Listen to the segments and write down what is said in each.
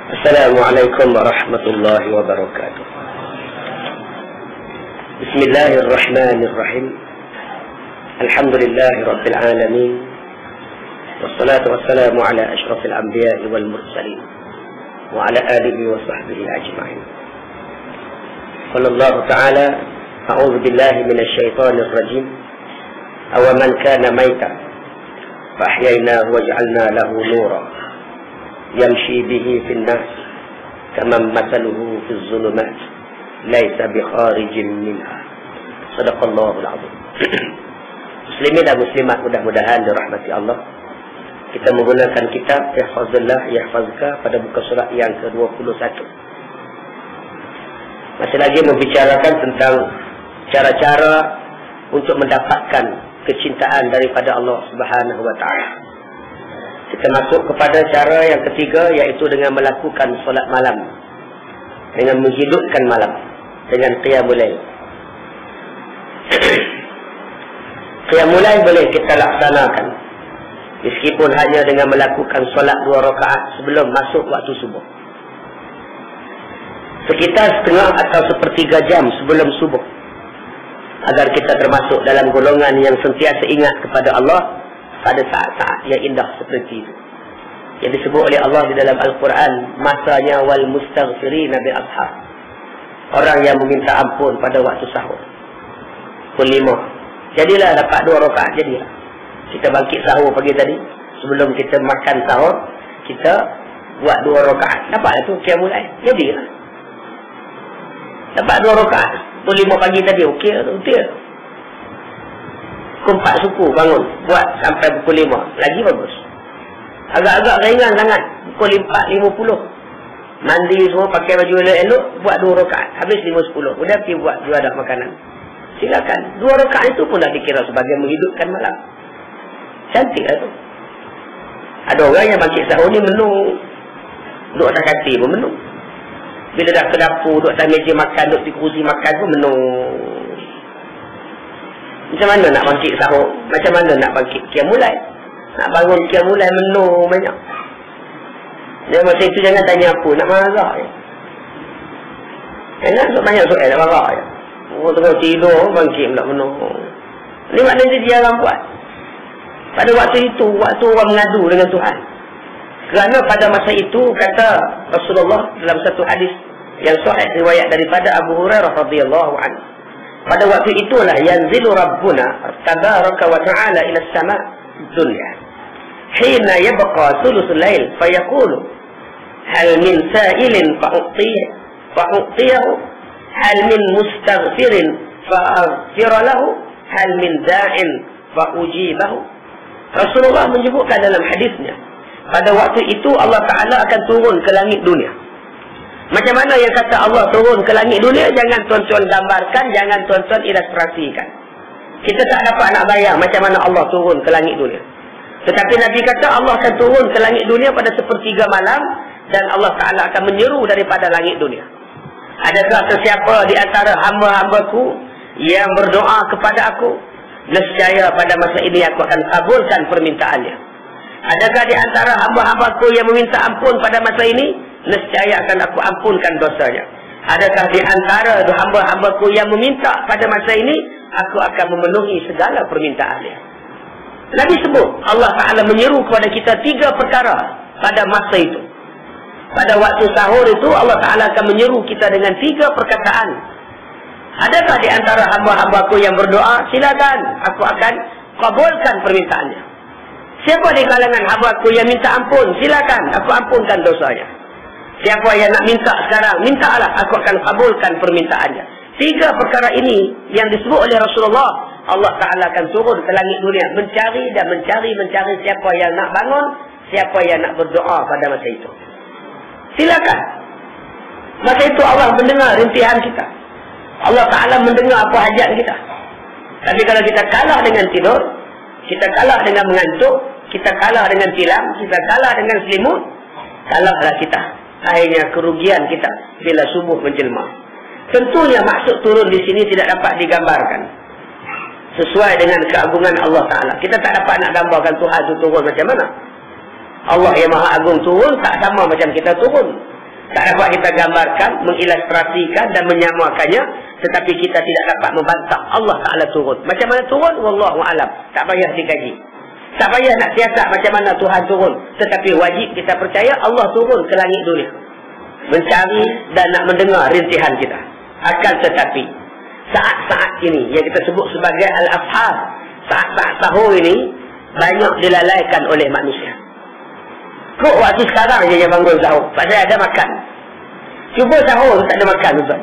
Assalamualaikum warahmatullahi wabarakatuh. Bismillahirrahmanirrahim. Alhamdulillahi rabbil alamin. Wassalatu wassalamu ala ashrafil anbiya'i wal mursalin wa ala alihi wa sahbihi ajma'in. Sallallahu ta'ala, a'udzu billahi minasy syaithanir rajim. Aw man kana maitan fa ahyaynahu wa ja'alna lahu nuran yamshi bihi fil nas kaman mathaluhu fil zulumat laisa bikharijin minha. Sadaqallahul azim. Muslimin dan muslimat, mudah-mudahan dirahmati Allah, kita menggunakan kitab Ihfazillah Yahfazka pada buku surat yang ke-21. Masih lagi membicarakan tentang cara-cara untuk mendapatkan kecintaan daripada Allah Subhanahu wa taala. Kita masuk kepada cara yang ketiga, iaitu dengan melakukan solat malam, dengan menghidupkan malam, dengan qiyamul lail. Qiyamul lail boleh kita laksanakan meskipun hanya dengan melakukan solat 2 rakaat sebelum masuk waktu subuh, sekitar setengah atau sepertiga jam sebelum subuh, agar kita termasuk dalam golongan yang sentiasa ingat kepada Allah pada saat-saat yang indah seperti itu, yang disebut oleh Allah di dalam Al-Quran, masanya wal mustaghfirina bil ashar, orang yang meminta ampun pada waktu sahur. Pukul 5 jadilah dapat 2 rakaat. Jadilah kita bangkit sahur pagi tadi, sebelum kita makan sahur kita buat 2 rakaat, dapatlah tu qiyamul lail. Jadilah dapat 2 rakaat pukul 5 pagi tadi. Okey tu, betul. Pukul 4 suku bangun, buat sampai pukul 5, lagi bagus. Agak-agak ringan sangat, pukul 4.50 mandi semua, pakai baju elok-elok, buat 2 rakaat, habis 5.10, kemudian pergi buat juadah makanan. Silakan, 2 rakaat itu pun dah dikira sebagai menghidupkan malam. Cantik lah tu. Ada orang yang bangkit sahur ni menung, duduk atas katil pun menung. Bila dah ke dapur, duduk atas meja makan, duduk di kursi makan pun menung. Macam mana nak bangkit sahur? Macam mana nak bangkit qiyamul lail? Nak bangun qiyamul lail menung banyak. Dia masa itu jangan tanya apa, nak marah je. Enak so banyak soal nak marah je. Oh, tengah tidur, bangkit pula menung. Ini maknanya dia jarang buat. Pada waktu itu, waktu orang mengadu dengan Tuhan. Kerana pada masa itu, kata Rasulullah dalam satu hadis yang sahih riwayat daripada Abu Hurairah radhiyallahu anhu, pada waktu itulah yanzilu Rabbuna tabaraka wa ta'ala ila as-sama' dunya hina yabqa thuluthul lail fayaqulu hal min sa'ilin fa'u'tiyahu hal min mustaghfirin fa'aghfira lahu hal min da'in fa'ujibahu. Rasulullah menyebutkan dalam hadisnya, pada waktu itu Allah Ta'ala akan turun ke langit dunia. Macam mana yang kata Allah turun ke langit dunia? Jangan tuan-tuan gambarkan, jangan tuan-tuan ilustrasikan. Kita tak dapat nak bayang macam mana Allah turun ke langit dunia. Tetapi Nabi kata Allah akan turun ke langit dunia pada sepertiga malam, dan Allah Ta'ala akan menyeru daripada langit dunia, adakah sesiapa di antara hamba-hambaku yang berdoa kepada aku? Nescaya pada masa ini aku akan kabulkan permintaannya. Adakah di antara hamba-hambaku yang meminta ampun pada masa ini? Nescaya akan aku ampunkan dosanya. Adakah di antara hamba-hambaku yang meminta pada masa ini? Aku akan memenuhi segala permintaannya. Nabi sebut Allah Ta'ala menyeru kepada kita 3 perkara pada masa itu. Pada waktu sahur itu Allah Ta'ala akan menyeru kita dengan 3 perkataan. Adakah di antara hamba-hambaku yang berdoa? Silakan, aku akan kabulkan permintaannya. Siapa di kalangan hamba-Ku yang minta ampun? Silakan, aku ampunkan dosanya. Siapa yang nak minta sekarang? Mintalah, aku akan kabulkan permintaannya. 3 perkara ini yang disebut oleh Rasulullah, Allah Ta'ala akan turun ke langit dunia, mencari dan mencari siapa yang nak bangun, siapa yang nak berdoa pada masa itu. Silakan. Masa itu Allah mendengar rintihan kita. Allah Ta'ala mendengar apa hajat kita. Tapi kalau kita kalah dengan tidur, kita kalah dengan mengantuk, kita kalah dengan tilam, kita kalah dengan selimut, kalahlah kita. Akhirnya kerugian kita bila subuh menjelma. Tentunya maksud turun di sini tidak dapat digambarkan sesuai dengan keagungan Allah Ta'ala. Kita tak dapat nak gambarkan Tuhan itu turun macam mana. Allah yang Maha Agung turun tak sama macam kita turun. Tak dapat kita gambarkan, mengilustrasikan dan menyamakannya, tetapi kita tidak dapat membantah Allah Ta'ala turun. Macam mana turun? Wallahu a'lam. Tak payah dikaji. Tak payah nak siasat macam mana Tuhan turun. Tetapi wajib kita percaya Allah turun ke langit dunia, mencari dan nak mendengar rintihan kita. Akan tetapi saat-saat ini yang kita sebut sebagai al-afhar, saat-saat sahur ini banyak dilalaikan oleh manusia. Kok waktu sekarang je yang bangun sahur, pasal ada makan. Cuba sahur tu tak ada makan, tuan.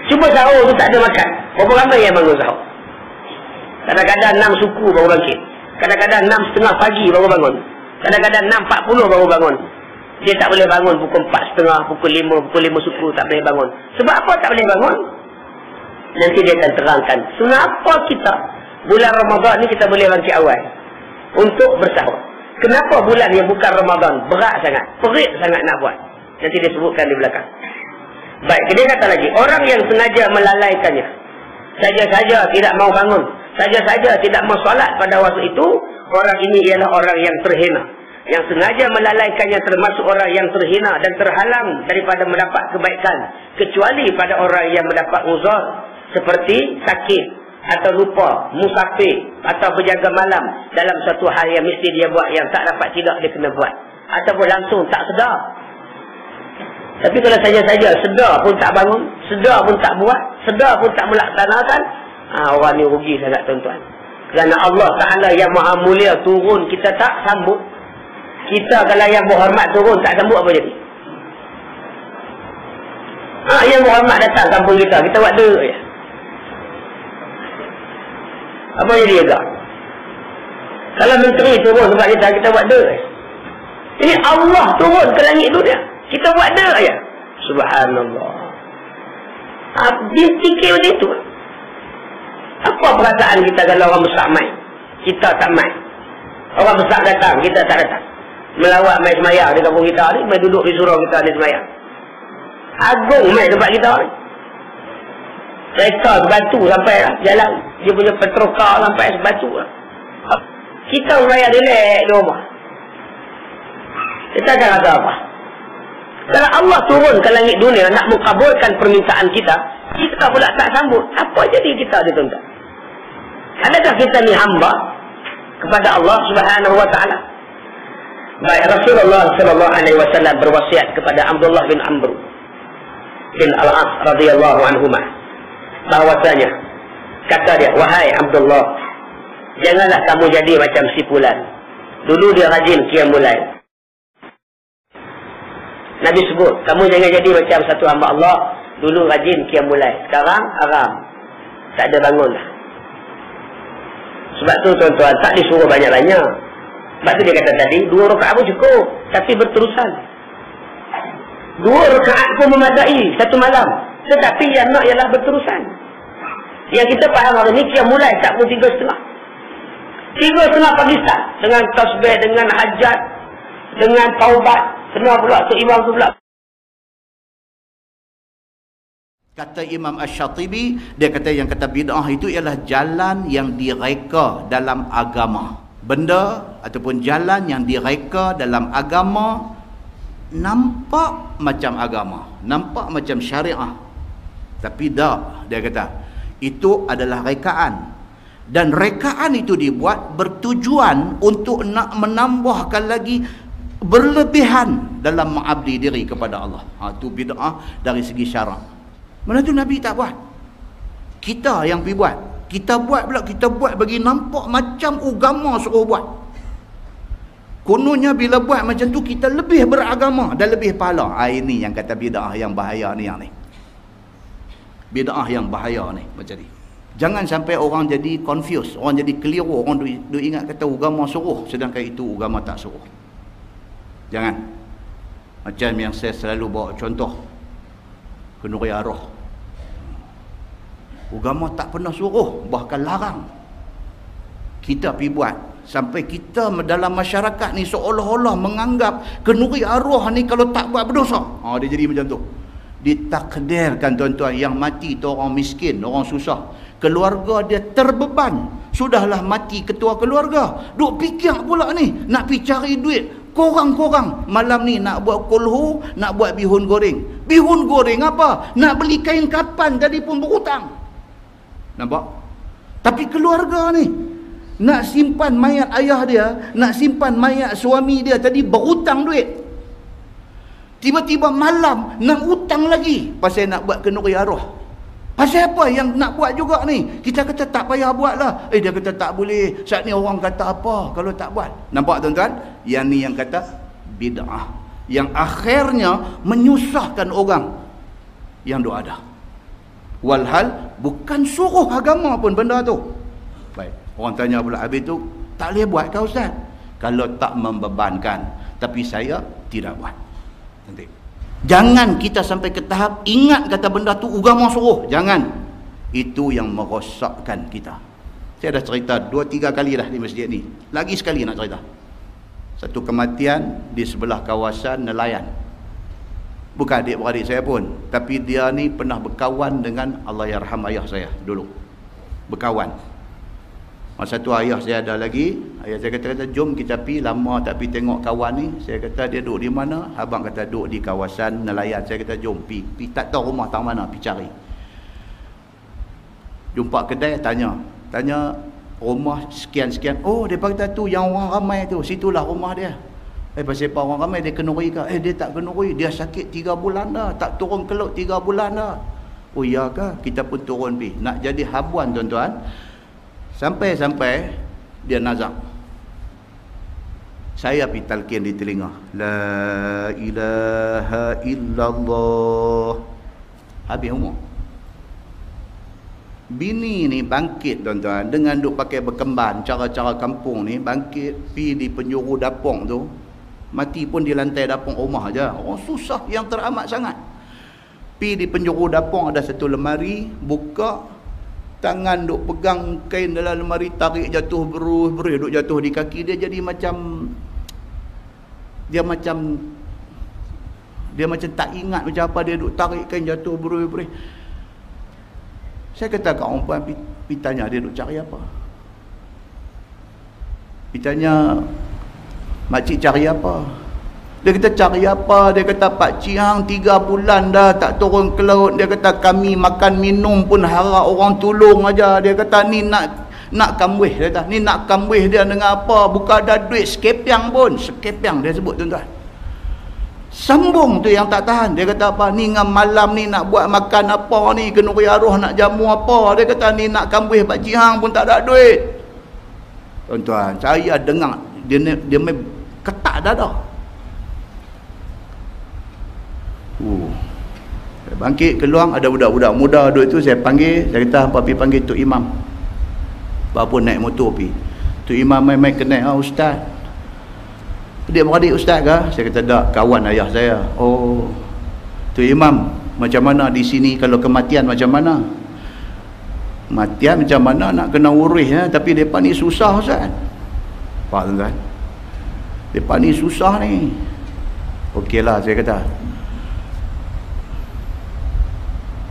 Cuba sahur tu tak ada makan. Berapa ramai yang bangun sahur? Kadang-kadang 6 suku baru bangkit. Kadang-kadang 6.30 pagi baru bangun. Kadang-kadang 6.40 baru bangun. Dia tak boleh bangun pukul 4.30, pukul 5 suku tak boleh bangun. Sebab apa tak boleh bangun? Nanti dia akan terangkan. Kenapa kita bulan Ramadan ni kita boleh bangkit awal untuk bersahur? Kenapa bulan yang bukan Ramadan berat sangat, perit sangat nak buat? Nanti dia sebutkan di belakang. Baik, dia kata lagi, orang yang sengaja melalaikannya, saja-saja tidak mau bangun, saja-saja tidak mau solat pada waktu itu, orang ini ialah orang yang terhina. Yang sengaja melalaikannya termasuk orang yang terhina dan terhalang daripada mendapat kebaikan, kecuali pada orang yang mendapat uzur seperti sakit atau lupa, musafir atau berjaga malam dalam satu hal yang mesti dia buat, yang tak dapat tidak dia kena buat, ataupun langsung tak sedar. Tapi kalau saja-saja sedar pun tak bangun, sedar pun tak buat, sedar pun tak melaksanakan, orang ni rugi sangat tuan-tuan. Kerana Allah Ta'ala yang maha mulia turun, kita tak sambut. Kita kalau yang berhormat turun tak sambut, apa jadi? Yang berhormat datang kampung kita buat dua je. Apa jadi agak? Kalau menteri turun sebab kita buat dua je. Ini Allah turun ke langit dunia, kita buat dua je. Subhanallah. Dia fikir macam itu. Apa perasaan kita kalau orang besar main, kita tak main? Orang besar datang, kita tak datang. Melawat main semayang di kampung kita ni, main duduk di surau kita ni semayang. Agung main tempat kita ni. Kereta sebatu sampai lah, jalan. Dia punya petrokar sampai sebatu lah. Kita semayang relax di rumah. Kita akan rasa apa? Kalau Allah turun ke langit dunia nak mengkabulkan permintaan kita, kita pula tak sambut, apa jadi kita ni tuan-tuan? Adakah kita ni hamba kepada Allah Subhanahu wa ta'ala? Baik, Rasulullah sallallahu alaihi wasallam berwasiat kepada Abdullah bin Amr bin Al-As radhiyallahu anhumah, bahwasanya kata dia, wahai Abdullah, janganlah kamu jadi macam si fulan. Dulu dia rajin qiyamul lail. Nabi sebut, kamu jangan jadi macam satu hamba Allah, dulu rajin qiyamul lail, sekarang haram, tak ada bangun dah. Sebab tu tuan-tuan, tak disuruh banyak-banyak. Sebab tu dia kata tadi, 2 rakaat pun cukup, tapi berterusan. 2 rakaat pun memadai satu malam, tetapi yang nak ialah berterusan. Yang kita faham hari ni, dia mulai tak pun 3.30. 3.30 pagi start, dengan tasbih, dengan hajat, dengan taubat. Kena pula tu imam tu pula. Kata Imam Asy-Syatibi, dia kata yang kata bid'ah itu ialah jalan yang direka dalam agama. Benda ataupun jalan yang direka dalam agama nampak macam agama, nampak macam syariah, tapi tak, dia kata itu adalah rekaan, dan rekaan itu dibuat bertujuan untuk nak menambahkan lagi berlebihan dalam mengabdi diri kepada Allah. Itu bid'ah dari segi syarak. Mana tu Nabi tak buat, kita yang pergi buat. Kita buat pula, kita buat bagi nampak macam agama suruh buat. Kononnya bila buat macam tu, kita lebih beragama dan lebih pahala. Ini yang kata bid'ah yang bahaya ni, yang ni. Bid'ah yang bahaya ni, macam ni. Jangan sampai orang jadi confused, orang jadi keliru, orang duk ingat kata agama suruh, sedangkan itu agama tak suruh. Jangan. Macam yang saya selalu bawa contoh, kenduri arwah. Agama tak pernah suruh, bahkan larang. Kita pergi buat, sampai kita dalam masyarakat ni seolah-olah menganggap kenduri arwah ni kalau tak buat berdosa. Dia jadi macam tu. Ditakdirkan tuan-tuan, yang mati tu orang miskin, orang susah. Keluarga dia terbeban. Sudahlah mati ketua keluarga, duk fikir pula ni nak pergi cari duit. Korang-korang malam ni nak buat kulhu, nak buat bihun goreng. Bihun goreng apa? Nak beli kain kapan jadi pun berhutang. Nampak? Tapi keluarga ni nak simpan mayat ayah dia, nak simpan mayat suami dia tadi berhutang duit. Tiba-tiba malam nak hutang lagi pasal nak buat kenduri arwah. Pasal apa yang nak buat juga ni? Kita kata tak payah buat lah. Dia kata tak boleh. Saat ni orang kata apa kalau tak buat? Nampak tuan-tuan? Yang ni yang kata bid'ah. Yang akhirnya menyusahkan orang yang duk ada. Walhal bukan suruh agama pun benda tu. Baik. Orang tanya pula habis tu, tak boleh buat kau Ustaz? Kalau tak membebankan. Tapi saya tidak buat. Nanti. Jangan kita sampai ke tahap ingat kata benda tu agama suruh. Jangan. Itu yang merosakkan kita. Saya dah cerita 2-3 kali dah di masjid ni. Lagi sekali nak cerita. Satu kematian di sebelah kawasan nelayan. Bukan adik-beradik saya pun. Tapi dia ni pernah berkawan dengan Allahyarham ayah saya dulu. Berkawan. Masa tu ayah saya ada lagi. Ayah saya kata jom kita pergi, lama tak pergi tengok kawan ni. Saya kata dia duduk di mana? Abang kata duduk di kawasan nelayan. Saya kata jom pergi. Tak tahu rumah tang mana, pergi cari. Jumpa kedai, tanya rumah sekian-sekian. Oh, dia kata tu yang orang ramai tu, situlah rumah dia. Pasal apa orang ramai dia kenuri ke? Dia tak kenuri, dia sakit 3 bulan dah, tak turun kelut 3 bulan dah. Oh iya ke? Kita pun turun pergi. Nak jadi habuan tuan-tuan. Sampai-sampai dia nazak. Saya pergi talqin di telinga. La ilaha illallah. Habis umur. Bini ni bangkit tuan-tuan. Dengan duk pakai berkemban. Cara-cara kampung ni. Bangkit. Pergi di penjuru dapung tu. Mati pun di lantai dapung rumah je. Orang susah yang teramat sangat. Pergi di penjuru dapung ada satu lemari. Buka. Tangan duk pegang kain dalam lemari, tarik jatuh berus-berus, duk jatuh di kaki dia. Jadi macam dia macam tak ingat macam apa, dia duk tarik kain jatuh berus-berus. Saya kata kat orang puan, pergi tanya dia duk cari apa. Pergi tanya makcik cari apa. Dia kata cari apa? Dia kata pakcik hang 3 bulan dah tak turun ke laut. Dia kata kami makan minum pun harap orang tolong aja. Dia kata ni nak kamwih. Dia kata ni nak kamwih dia dengan apa? Bukan ada duit sekepiang pun. Sekepiang dia sebut tuan-tuan. Sambung tu yang tak tahan. Dia kata apa? Ni ngam malam ni nak buat makan apa ni? Kenduri arwah nak jamu apa? Dia kata ni nak kamwih pakcik hang pun tak ada duit. Tuan-tuan, saya dengar dia ketak dada. Saya bangkit keluar, ada budak-budak muda duduk tu, saya panggil. Saya kata hampa pergi panggil Tok Imam. Bapak naik motor pergi. Tok Imam main-main kenal. Ustaz, adik-beradik ustaz ke? Saya kata tak, kawan ayah saya. Oh, Tok Imam, macam mana di sini kalau kematian macam mana? Matian macam mana nak kena urus ya? Tapi mereka ni susah Ustaz. Faham tuan? Mereka ni susah ni. Okeylah, saya kata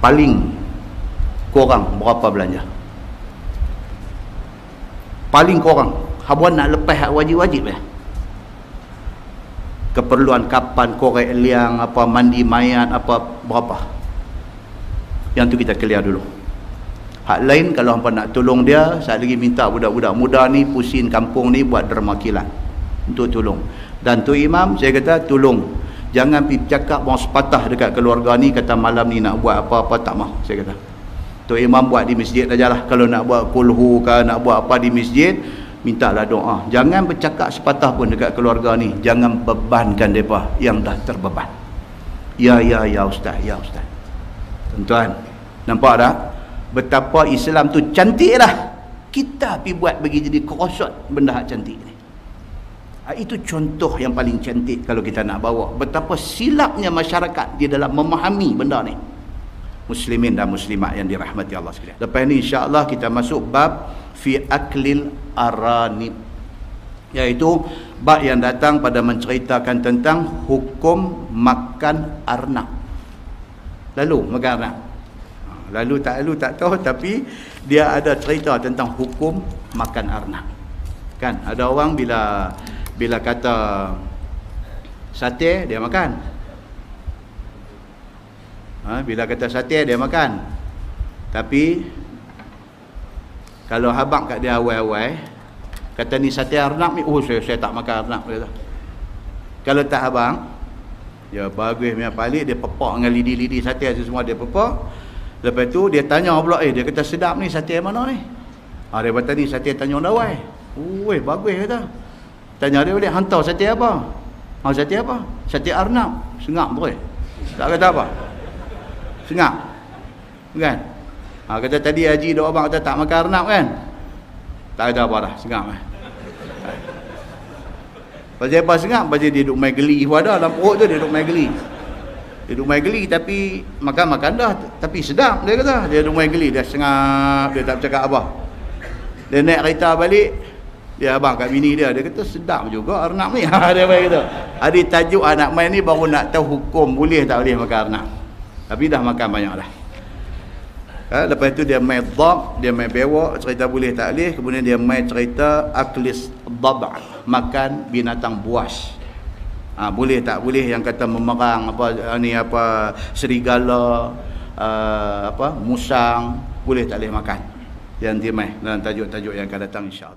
paling korang berapa belanja? Paling korang habuan nak lepas hak wajib-wajib ya? Keperluan kapan, korek liang, apa mandi mayat, apa berapa? Yang tu kita clear dulu. Hak lain kalau hampa nak tolong dia, saya lagi minta budak-budak muda ni pusing kampung ni buat derma kilat untuk tolong. Dan tu Imam saya kata tolong jangan pergi cakap orang sepatah dekat keluarga ni kata malam ni nak buat apa-apa, tak mahu. Saya kata Tok Imam buat di masjid ajalah. Kalau nak buat kulhu ke nak buat apa di masjid, mintalah doa. Jangan bercakap sepatah pun dekat keluarga ni. Jangan bebankan mereka yang dah terbeban. Ya ustaz, ya ustaz. Tuan-tuan, nampak tak betapa Islam tu cantik dah. Kita pergi buat bagi jadi kerosot benda hak cantik ni. Itu contoh yang paling cantik kalau kita nak bawa betapa silapnya masyarakat di dalam memahami benda ni. Muslimin dan muslimat yang dirahmati Allah sekalian. Lepas ni insya-Allah kita masuk bab fi aklil aranib, iaitu bab yang datang pada menceritakan tentang hukum makan arnab. Lalu makan arnab. Lalu tak tahu, tapi dia ada cerita tentang hukum makan arnab. Kan ada orang bila kata sate dia makan. Bila kata sate dia makan. Tapi kalau habang kat dia awal-awal kata ni sate arnab ni, saya tak makan arnab dia. Kalau tak habang, dia bagus punya balik, dia pepak dengan lidi-lidi sate semua dia pepak. Lepas tu dia tanya pula, dia kata sedap ni sate mana ni? Dia kata ni sate Tanjung Dawai. Bagus kata. Tanya dia balik, hantar sate apa? Sate apa? Sate arnab. Sengap tu. Tak kata apa? Sengap. Kan? Kata tadi haji dok abang kata tak makan arnab kan? Tak kata apa dah, sengap Pasal apa sengap? Pasal dia duduk main geli pun ada dalam perut tu, dia duduk main geli. Dia duduk main geli tapi makan-makan dah, tapi sedap dia kata. Dia duduk main geli, dia sengap, dia tak bercakap apa. Dia naik kereta balik, dia abang kat bini dia kata sedap juga arnab ni. Dia kata. Ada tajuk anak main ni baru nak tahu hukum boleh tak boleh makan arnab. Tapi dah makan banyak dah. Lepas tu dia main dhab, dia main bewak, cerita boleh tak boleh. Kemudian dia main cerita aklis dhab, makan binatang buas. Boleh tak boleh, yang kata memerang serigala, musang, boleh tak boleh makan. Yang dia main dalam tajuk-tajuk yang akan datang insya-Allah.